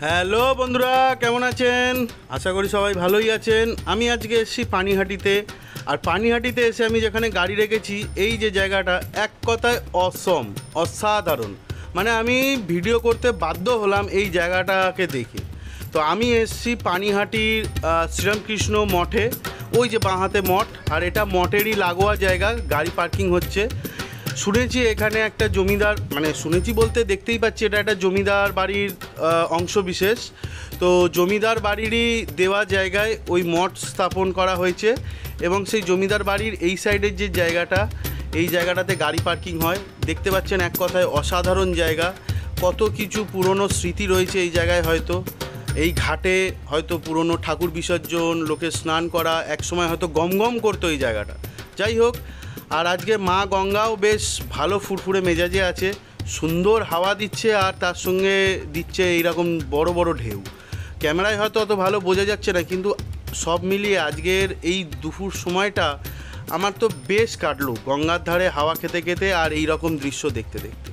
Hello বন্ধুরা, কেমন আছেন? আশা করি সবাই ভালোই আছেন। আমি আজকে এসেছি পানিহাটিতে। আর পানিহাটিতে এসে আমি যেখানে গাড়ি রেখেছি, এই যে জায়গাটা এক কথায় অসম, অসাধারণ। মানে আমি ভিডিও করতে বাধ্য হলাম এই জায়গাটাকে দেখে। তো আমি এসেছি পানিহাটির শ্রীরামকৃষ্ণ মঠে। ওই যে বাঁ হাতে মঠ, আর এটা মঠেরই লাগোয়া জায়গা, গাড়ি পার্কিং হচ্ছে। শুনেছি এখানে একটা জমিদার, মানে শুনেছি বলতে দেখতেই পাচ্ছি এটা একটা জমিদার বাড়ির অংশ বিশেষ। তো জমিদার বাড়িরই দেওয়া জায়গায় ওই মঠ স্থাপন করা হয়েছে, এবং সেই জমিদার বাড়ির এই সাইডের যে জায়গাটা, এই জায়গাটাতে গাড়ি পার্কিং হয়। দেখতে পাচ্ছেন এক কথায় অসাধারণ জায়গা। কত কিছু পুরনো স্মৃতি রয়েছে এই জায়গায়। হয়তো এই ঘাটে হয়তো পুরনো ঠাকুর বিসর্জন, লোকে স্নান করা, একসময় হয়তো গম গম করতো এই জায়গাটা। যাই হোক, আর আজকে মা গঙ্গাও বেশ ভালো ফুরফুরে মেজাজে আছে, সুন্দর হাওয়া দিচ্ছে, আর তার সঙ্গে দিচ্ছে এইরকম বড় বড় ঢেউ। ক্যামেরায় হয়তো অত ভালো বোঝা যাচ্ছে না, কিন্তু সব মিলিয়ে আজকের এই দুপুর সময়টা আমার তো বেশ কাটলো গঙ্গার ধারে হাওয়া খেতে খেতে আর এই রকম দৃশ্য দেখতে দেখতে।